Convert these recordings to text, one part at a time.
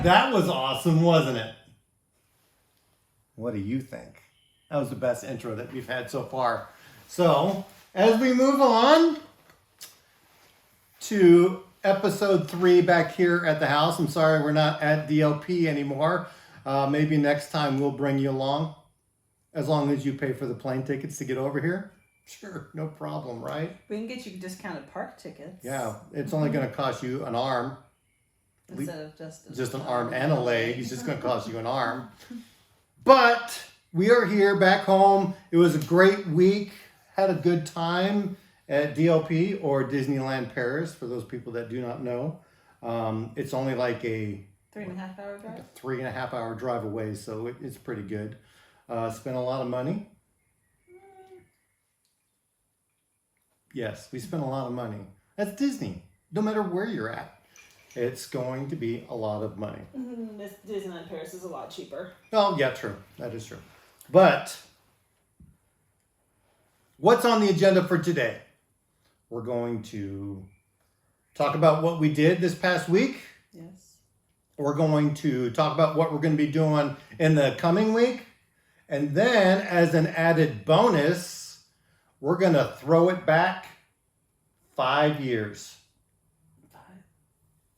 That was awesome, wasn't it? What do you think? That was the best intro that we've had so far. So, as we move on to episode 3 back here at the house. I'm sorry we're not at DLP anymore. Maybe next time we'll bring you along. As long as you pay for the plane tickets to get over here. Sure, no problem, right? We can get you discounted park tickets. Yeah, it's only going to cost you an arm. Instead of just an arm and a leg. It's just going to cost you an arm. But we are here back home. It was a great week. Had a good time at DLP or Disneyland Paris, for those people that do not know. It's only like a 3.5 hour drive? Like a 3.5 hour drive away, so it's pretty good. Spent a lot of money. Yes, we spent a lot of money. That's Disney. No matter where you're at, it's going to be a lot of money. Disneyland Paris is a lot cheaper. Oh, yeah, true. That is true. But what's on the agenda for today? We're going to talk about what we did this past week. Yes. We're going to talk about what we're going to be doing in the coming week. And then, as an added bonus, we're going to throw it back 5 years.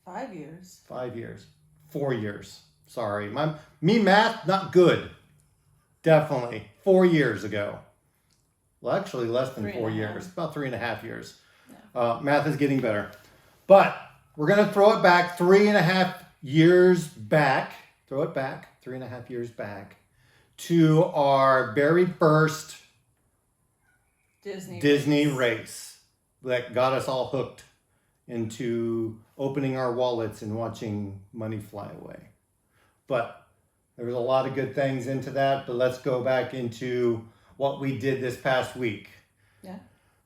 5 years? 5 years. 4 years. Sorry. Math, not good. Definitely. 4 years ago. Well, actually, less than 4 years. About 3.5 years. Yeah. Math is getting better. But we're going to throw it back 3.5 years back. Throw it back 3.5 years back to our very first Disney race that got us all hooked into opening our wallets and watching money fly away. But there was a lot of good things into that, but let's go back into what we did this past week. Yeah.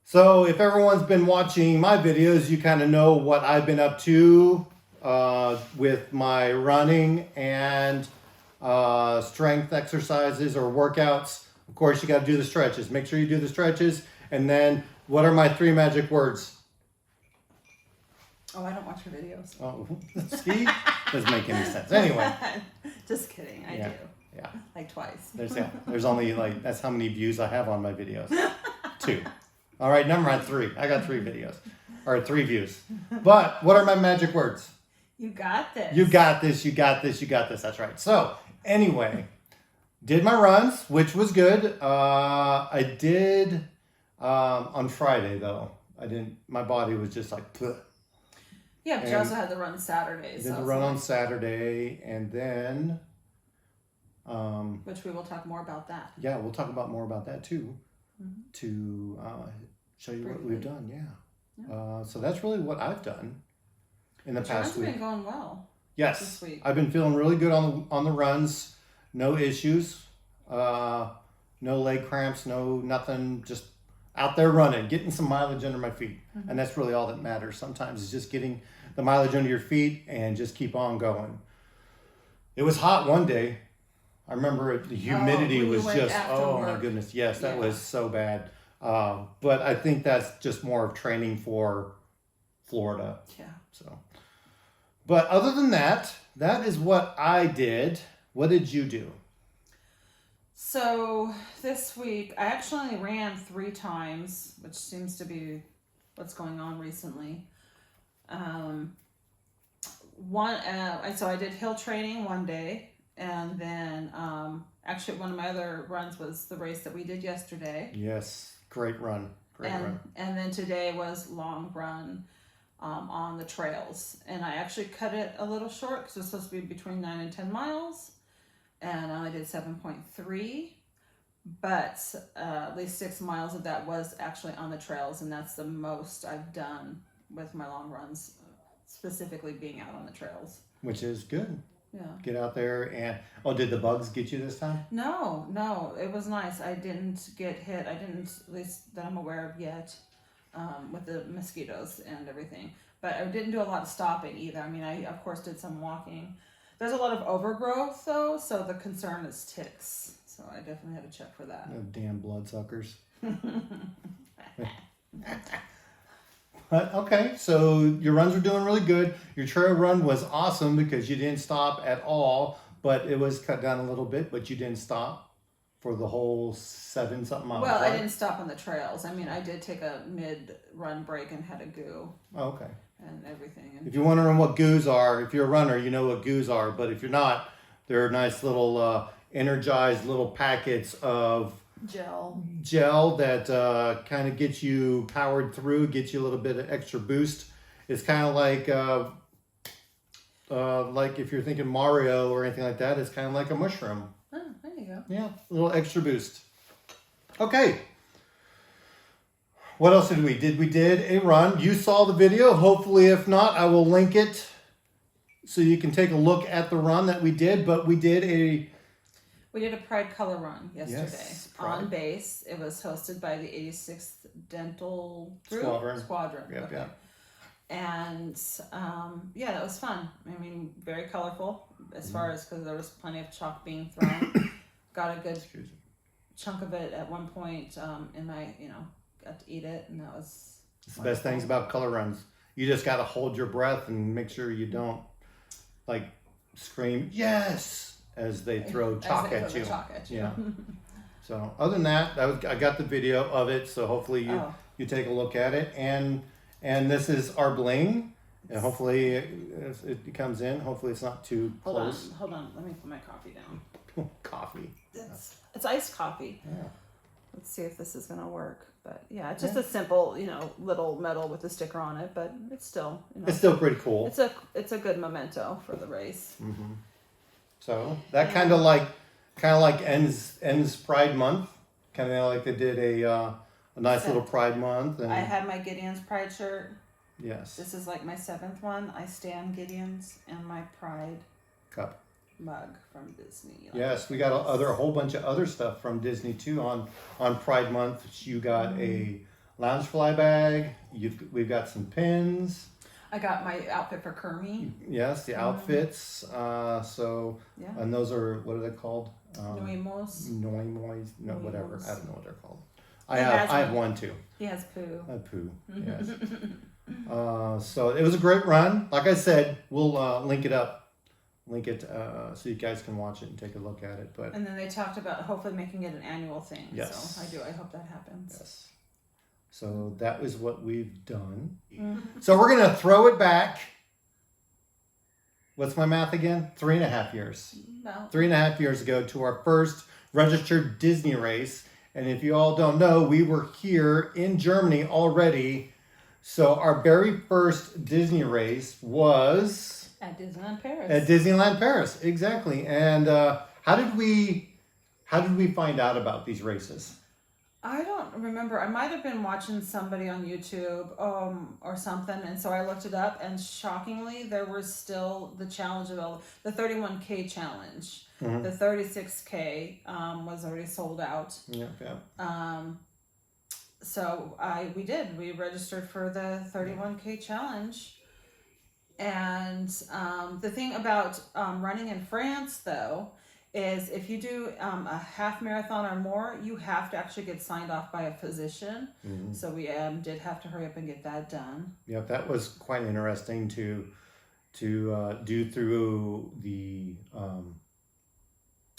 So if everyone's been watching my videos, you kind of know what I've been up to with my running and strength exercises or workouts. Of course, you got to do the stretches. Make sure you do the stretches. And then, what are my 3 magic words? Oh, I don't watch your videos. Oh, see? Doesn't make any sense. Anyway. Just kidding. I do. Yeah. Like twice. There's only that's how many views I have on my videos. 2. All right, number 3. I got 3 videos. Or 3 views. But what are my magic words? You got this. You got this, you got this, you got this. That's right. So, anyway, did my runs, which was good. I did on Friday, though. I didn't, my body was just like, Pleh. Yeah, but you also had the run Saturdays. Did the run on Saturday, and then... which we will talk more about that. Yeah, we'll talk about more about that, too, to show you what we've done, yeah. So that's really what I've done in the past week. Runs have been going well. Yes, this week. I've been feeling really good on the runs. No issues, no leg cramps, no nothing. Just out there running, getting some mileage under my feet, and that's really all that matters. Sometimes is just getting the mileage under your feet and just keep on going. It was hot one day. I remember the humidity was just my goodness, yes, that was so bad. But I think that's just more of training for Florida. Yeah. So. But other than that, that is what I did. What did you do? So this week, I actually only ran 3 times, which seems to be what's going on recently. So I did hill training one day, and then actually one of my other runs was the race that we did yesterday. Yes, great run. And then today was long run. On the trails, and I actually cut it a little short because it was supposed to be between 9 and 10 miles, and I only did 7.3, but at least 6 miles of that was actually on the trails, and that's the most I've done with my long runs, specifically being out on the trails. Which is good. Yeah. Get out there and, did the bugs get you this time? No, it was nice. I didn't get hit. I didn't, at least that I'm aware of yet. With the mosquitoes and everything. But I didn't do a lot of stopping either. I mean, I, of course, did some walking. There's a lot of overgrowth, though, so the concern is ticks. So I definitely had to check for that. Oh, damn bloodsuckers. But okay, so your runs were doing really good. Your trail run was awesome because you didn't stop at all, but it was cut down a little bit, but you didn't stop for the whole 7-something miles. Well, right? I didn't stop on the trails. I mean, I did take a mid-run break and had a goo Oh, okay. and everything. And If you're wondering what goos are, if you're a runner, you know what goos are. But if you're not, they're nice little energized little packets of gel that kind of gets you powered through, gets you a little bit of extra boost. It's kind of like if you're thinking Mario or anything like that, it's kind of like a mushroom. Oh, there you go. Yeah, a little extra boost. Okay. What else did we? We did a run. You saw the video. Hopefully, if not, I will link it so you can take a look at the run that we did. But we did a Pride Color Run yesterday Yes, Pride. on base. It was hosted by the 86th Dental Group. Squadron. Yep, Okay. yep. And yeah, that was fun. I mean, very colorful as far as because there was plenty of chalk being thrown. Got a good chunk of it at one point in my, got to eat it, and that was It's the best things about color runs. You just got to hold your breath and make sure you don't scream yes as they throw chalk at you. Yeah. So other than that, I got the video of it. So hopefully you take a look at it. And this is our bling. And hopefully it comes in. Hopefully it's not too close. Hold on. Let me put my coffee down. Coffee. It's iced coffee. Yeah. Let's see if this is gonna work. But yeah, it's just a simple, little medal with a sticker on it. But it's still, It's still pretty cool. It's a good memento for the race. Mm-hmm. So that kind of like ends Pride Month. Kind of like they did a nice little Pride Month. And I had my Gideon's Pride shirt. yes, This is like my 7th one. I stand Gideon's and my Pride cup. mug from Disney. Yes, we got a whole bunch of other stuff from Disney too on Pride Month. You got a Loungefly bag. We've got some pins. I got my outfit for Kermie. Yes, the outfits. So Yeah. and those are, what are they called? Noimos. Noimois. No, whatever. Noimos. I don't know what they're called. He I has have one. one too. He has poo. A poo. Yes. So it was a great run. Like I said, we'll link it so you guys can watch it and take a look at it. But And then they talked about hopefully making it an annual thing. Yes. So I hope that happens. yes. So that is what we've done. So we're gonna throw it back. What's my math again? 3.5 years. Well, 3.5 years ago to our first registered Disney race. And if you all don't know, we were here in Germany already. So our very first Disney race was at Disneyland Paris. at Disneyland Paris, exactly. And how did we find out about these races? I don't remember. I might have been watching somebody on YouTube or something, and so I looked it up, and shockingly, there was still the challenge of the 31K challenge. Mhm. The 36K was already sold out. Yeah, yeah. So we registered for the 31K challenge. And the thing about running in France, though, is if you do a half marathon or more, you have to actually get signed off by a physician. Mhm. So we did have to hurry up and get that done. Yeah, that was quite interesting to do through the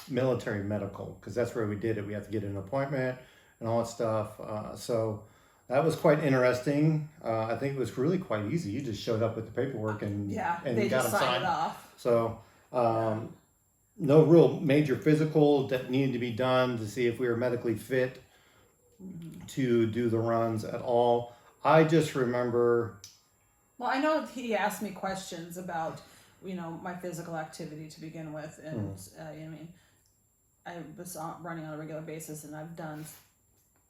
military medical, because that's where we did it. We have to get an appointment and all that stuff. So that was quite interesting. I think it was really quite easy. You just showed up with the paperwork and They got just them signed signed. it off. So no real major physical that needed to be done to see if we were medically fit to do the runs at all. I just remember. Well, I know he asked me questions about, my physical activity to begin with, and I was running on a regular basis, and I've done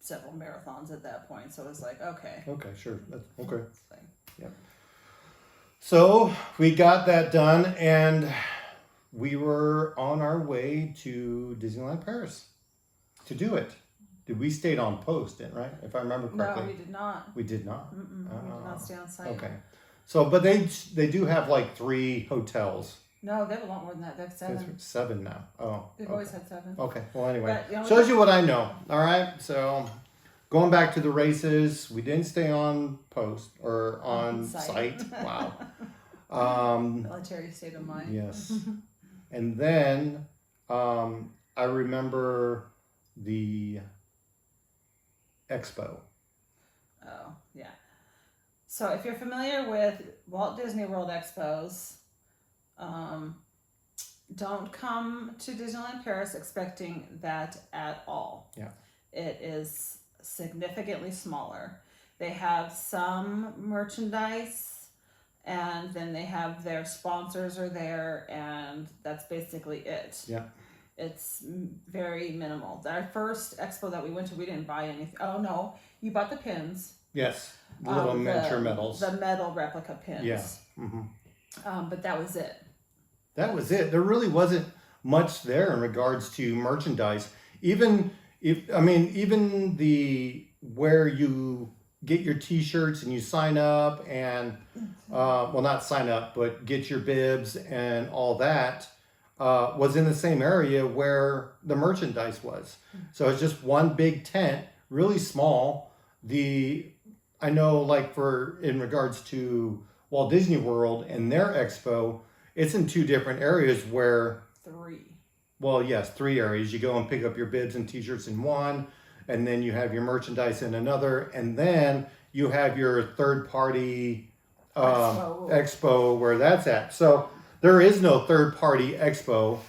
several marathons at that point, so it was like, okay. Okay, sure. That's okay. Like, Yep. So we got that done, and we were on our way to Disneyland Paris to do it. We stayed on post, didn't right? If I remember correctly. No, we did not. We did not. We did not stay on site. Okay. So, but they do have like 3 hotels. No, they have a lot more than that. They have 7. 7 now. Oh. They've always had 7. Okay. Well, anyway, But, shows you what I know. All right. So going back to the races, we didn't stay on post or on Site. site. Wow. Military state of mind. Yes. And then I remember the expo. Oh, yeah. So if you're familiar with Walt Disney World expos, don't come to Disneyland Paris expecting that at all. Yeah. It is significantly smaller. They have some merchandise, and then they have their sponsors are there, and that's basically it. Yeah. It's very minimal. Our first expo that we went to, we didn't buy anything. Oh no, you bought the pins. Yes. The little miniature medals. The metal replica pins. Yeah. Mm-hmm. But that was it. That was it. There really wasn't much there in regards to merchandise. Even the where you get your T-shirts and you sign up and well, not sign up, but get your bibs and all that was in the same area where the merchandise was. So it's just one big tent, really small. I know, like in regards to Walt Disney World and their expo, it's in two different areas where... three areas. You go and pick up your bibs and T-shirts in one, and then you have your merchandise in another, and then you have your third-party expo where that's at. So there is no third-party expo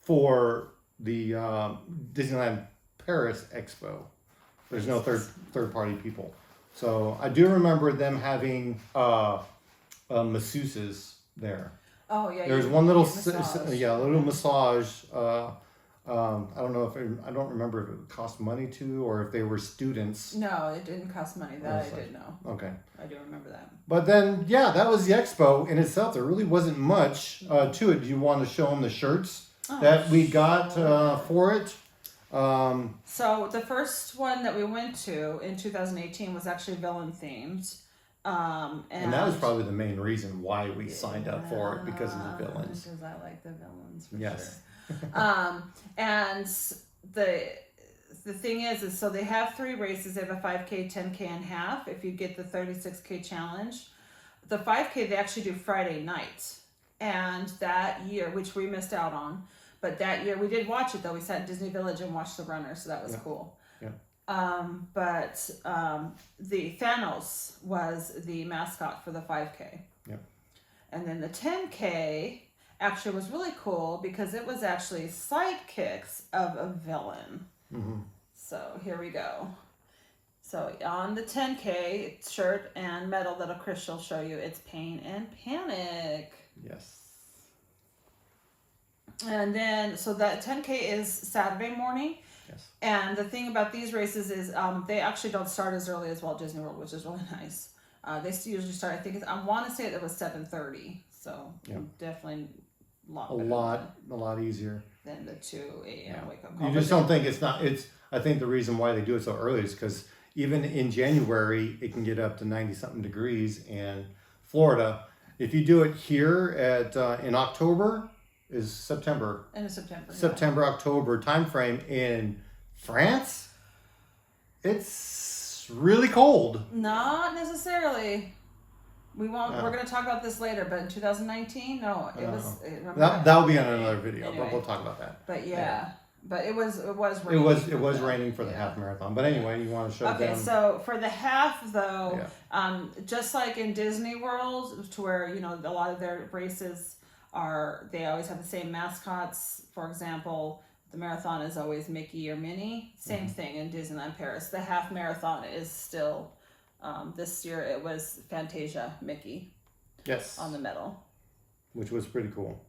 for the Disneyland Paris expo. There's no third-party people. So I do remember them having masseuses there. Oh yeah. There's one little massage. I don't know I don't remember if it cost money to or if they were students. No, it didn't cost money. That I did know. Okay. I do remember that. But then, yeah, that was the expo in itself. There really wasn't much to it. Do you want to show them the shirts that we got for it? So the first one that we went to in 2018 was actually villain themed. And that was probably the main reason why we signed up for it, because of the villains. Because I like the villains for yes. sure. And the thing is so they have 3 races. They have a 5K, 10K, and half. If you get the 36K challenge, the 5K they actually do Friday night. And that year, which we missed out on, but that year we did watch it though. We sat in Disney Village and watched the runners, so that was cool. Yeah. But the Thanos was the mascot for the 5K. Yep. And then the 10K actually was really cool because it was actually sidekicks of a villain. Mm-hmm. So here we go. So on the 10K shirt and medal that Chris will show you, it's Pain and Panic. Yes. And then, so that 10K is Saturday morning. Yes. And the thing about these races is they actually don't start as early as Walt Disney World, which is really nice. They usually start, I think, I want to say it was 7:30. So definitely a lot easier than the 2 a.m. wake up call. You just don't think I think the reason why they do it so early is because even in January, it can get up to 90-something degrees in Florida. If you do it here in October, is September. In September. September, October time frame in France, it's really cold. Not necessarily. We won't. We're going to talk about this later. But in 2019, no, it was. That'll be on another video, anyway, but we'll talk about that. But but it was raining. It was raining for the half marathon. But anyway, you want to show them? Okay, so for the half though, just like in Disney World, to where a lot of their races they always have the same mascots. For example, the marathon is always Mickey or Minnie. Same thing in Disneyland Paris. The half marathon is still, this year it was Fantasia Mickey. Yes. On the medal. Which was pretty cool.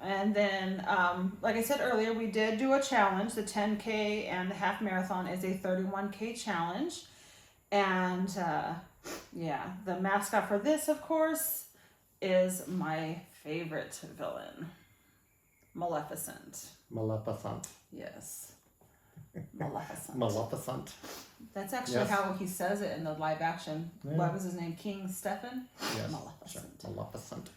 And then, like I said earlier, we did do a challenge. The 10K and the half marathon is a 31K challenge. And, the mascot for this, of course, is my favorite villain, Maleficent. Yes. Maleficent. That's actually how he says it in the live action. Yeah. What was his name? King Stefan? Yes. Maleficent. Maleficent.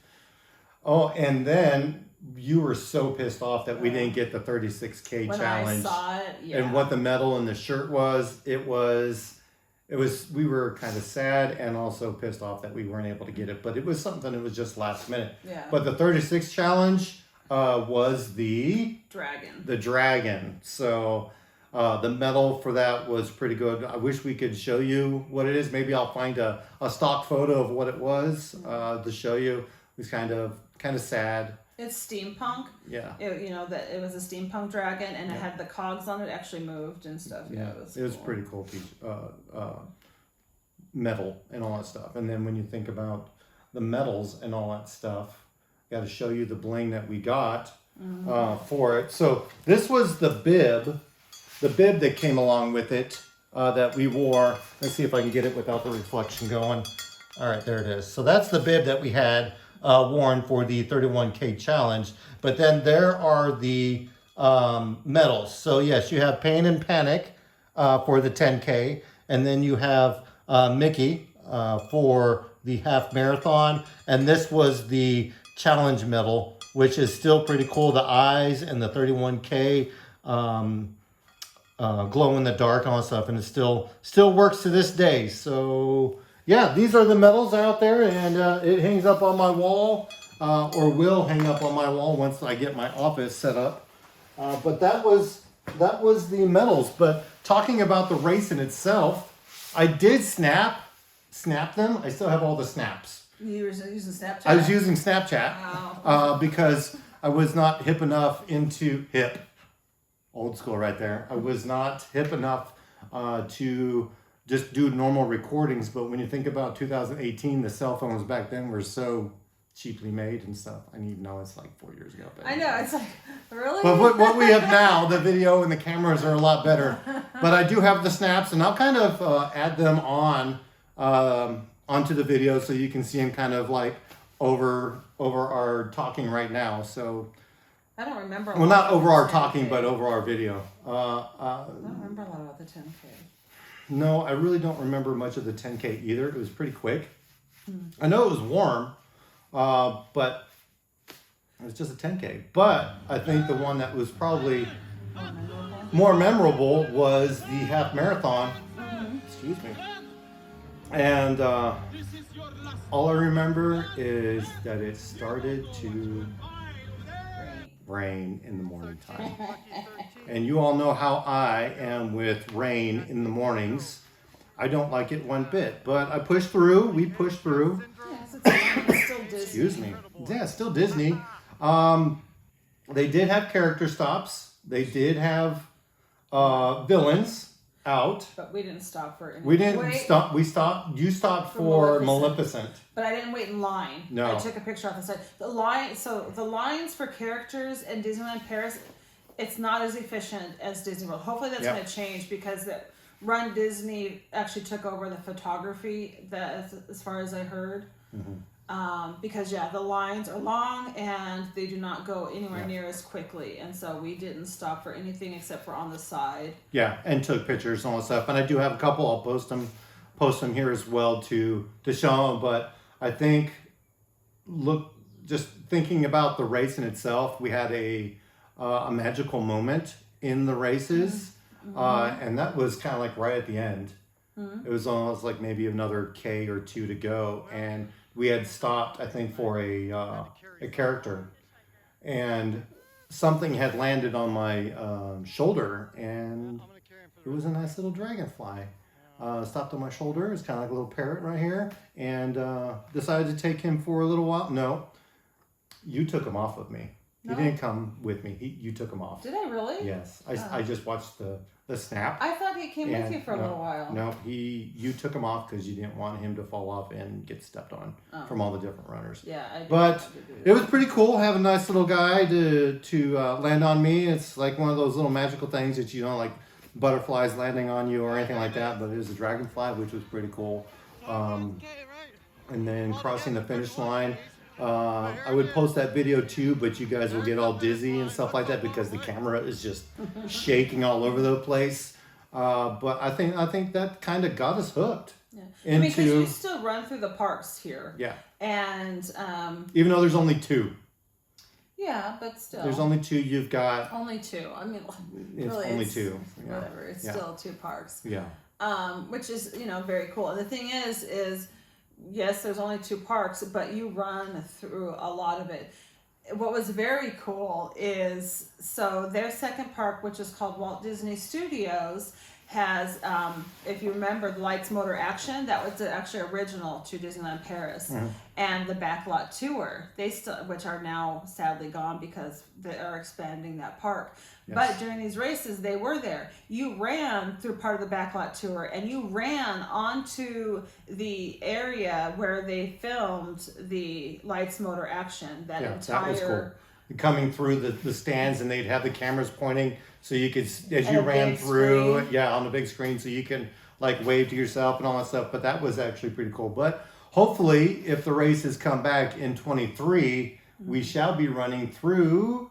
Oh, and then you were so pissed off that we didn't get the 36K When challenge. I saw it, yeah. And what the medal and the shirt was, it was, we were kind of sad and also pissed off that we weren't able to get it. But it was something that was just last minute. Yeah. But the 36 challenge was the Dragon. dragon. So the medal for that was pretty good. I wish we could show you what it is. Maybe I'll find a stock photo of what it was to show you. It was kind of sad. It's steampunk. Yeah. That it was a steampunk dragon, and it had the cogs on it. Actually moved and stuff. Yeah, it was cool. pretty cool. Metal and all that stuff. And then when you think about the metals and all that stuff, got to show you the bling that we got for it. So this was the bib that came along with it that we wore. Let's see if I can get it without the reflection going. All right, there it is. So that's the bib that we had worn for the 31K challenge. But then there are the medals. So yes, you have Pain and Panic for the 10K. And then you have Mickey for the half marathon. And this was the challenge medal, which is still pretty cool. The eyes and the 31K glow in the dark and all that stuff. And it still works to this day. So yeah, these are the medals out there, and it hangs up on my wall, or will hang up on my wall once I get my office set up. But that was the medals. But talking about the race in itself, I did snap them. I still have all the snaps. You were using Snapchat? I was using Snapchat Wow. because I was not hip enough old school right there. I was not hip enough to just do normal recordings. But when you think about 2018, the cell phones back then were so cheaply made and stuff. I need to know it's like 4 years ago. But I know, it's like, really? But what we have now, the video and the cameras are a lot better. But I do have the snaps, and I'll kind of add them onto the video so you can see them kind of like over our talking right now. So I don't remember. well, not over our talking, but over our video. I don't remember a lot about the 10K. No, I really don't remember much of the 10K either. It was pretty quick. I know it was warm, but it was just a 10K. But I think the one that was probably more memorable was the half marathon. Excuse me. And all I remember is that it started to rain in the morning time. And you all know how I am with rain in the mornings. I don't like it one bit, but I pushed through. We pushed through. Yes, it's still Disney. Excuse me. Yeah, it's still Disney. They did have character stops. They did have villains out. But we didn't stop for any. We didn't stop. We stopped. You stopped for Maleficent. But I didn't wait in line. No. I took a picture off the side. The lines for characters in Disneyland Paris, it's not as efficient as Disney World. Hopefully that's going to change because Run Disney actually took over the photography. As far as I heard. Because the lines are long and they do not go anywhere near as quickly, and so we didn't stop for anything except for on the side. Yeah, and took pictures and all that stuff. And I do have a couple. I'll post them here as well to show them. But I think, just thinking about the race in itself, we had a magical moment in the races, and that was kind of like right at the end. It was almost like maybe another K or two to go, and we had stopped, I think, for a character, and something had landed on my shoulder, and it was a nice little dragonfly. Stopped on my shoulder. It was kind of like a little parrot right here, and decided to take him for a little while. No, you took him off of me. No. He didn't come with me. You took him off. Did I really? Yes. I just watched the snap. I thought he came with you for a little while. No, you took him off because you didn't want him to fall off and get stepped on from all the different runners. Yeah, I did. But it was pretty cool having a nice little guy to land on me. It's like one of those little magical things that you don't like butterflies landing on you or anything like that, but it was a dragonfly, which was pretty cool. And then crossing the finish line. I would post that video too, but you guys will get all dizzy and stuff like that because the camera is just shaking all over the place. But I think that kind of got us hooked. Yeah. Because you still run through the parks here. Yeah. And even though there's only two. Yeah, but still. There's only 2 you've got. Only 2. I mean, It's really, only it's 2. Yeah. whatever. It's still 2 parks. Yeah. Which is, very cool. And the thing is yes, there's only 2 parks, but you run through a lot of it. What was very cool is, so their second park, which is called Walt Disney Studios, has, if you remember, the Lights Motor Action, that was actually original to Disneyland Paris, and the Backlot Tour, they still, which are now sadly gone because they are expanding that park. Yes. But during these races, they were there. You ran through part of the Backlot Tour, and you ran onto the area where they filmed the Lights Motor Action. That entire. That was cool. Coming through the stands, and they'd have the cameras pointing, so you could, as And you a ran big through, screen. on the big screen, so you can like wave to yourself and all that stuff. But that was actually pretty cool. But hopefully, if the races come back in 23, we shall be running through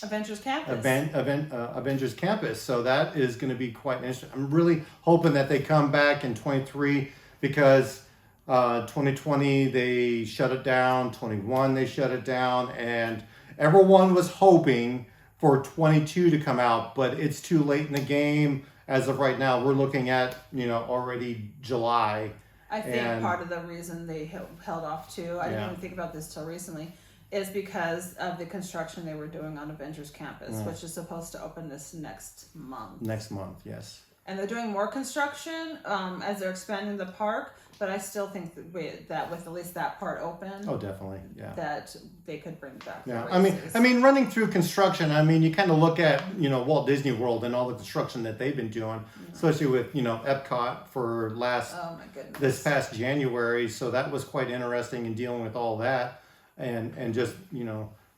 Avengers Campus. Avengers Campus. So that is going to be quite interesting. I'm really hoping that they come back in 23 because 2020 they shut it down, 21 they shut it down, and everyone was hoping for 22 to come out, but it's too late in the game. As of right now, we're looking at already July. I think part of the reason they held off too, I didn't even think about this till recently, is because of the construction they were doing on Avengers Campus, which is supposed to open this next month. Next month, yes. And they're doing more construction as they're expanding the park, but I still think that with at least that part open, Oh, definitely, yeah. that they could bring back the Yeah, races. I mean, running through construction. I mean, you kind of look at Walt Disney World and all the construction that they've been doing, especially with Epcot for Oh my goodness. this past January. So that was quite interesting in dealing with all that, and just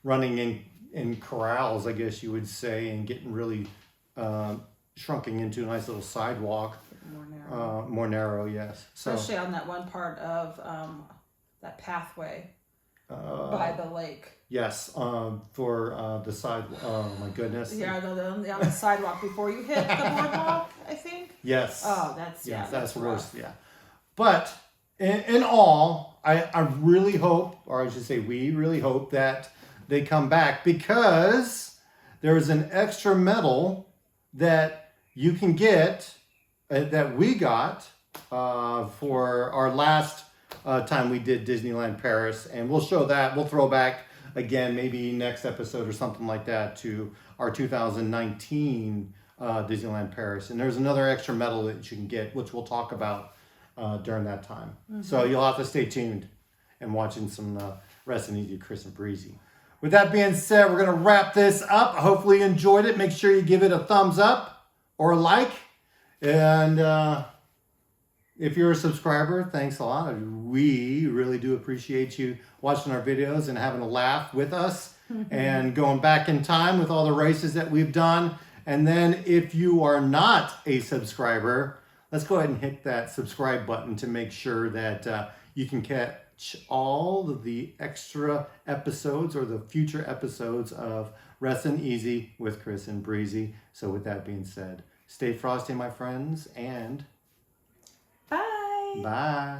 running in corrals, I guess you would say, and getting really shrunking into a nice little sidewalk. More narrow, yes. So Especially on that one part of that pathway by the lake. yes, for the side. Oh my goodness. Yeah, on the sidewalk before you hit the boardwalk, I think. Yes. Oh, that's that's rough. worse. Yeah, but in all, I really hope, or I should say, we really hope that they come back, because there is an extra medal that you can get. That we got for our last time we did Disneyland Paris, and we'll show that. We'll throw back again, maybe next episode or something like that, to our 2019 Disneyland Paris. And there's another extra medal that you can get, which we'll talk about during that time. So you'll have to stay tuned and watching some Rest and Easy, Chris and Breezy. With that being said, we're going to wrap this up. Hopefully you enjoyed it. Make sure you give it a thumbs up or a like. And if you're a subscriber, thanks a lot. We really do appreciate you watching our videos and having a laugh with us and going back in time with all the races that we've done. And then if you are not a subscriber, let's go ahead and hit that subscribe button to make sure that you can catch all of the extra episodes or the future episodes of Rest and Easy with Chris and Breezy. So with that being said, stay frosty, my friends, and Bye. bye.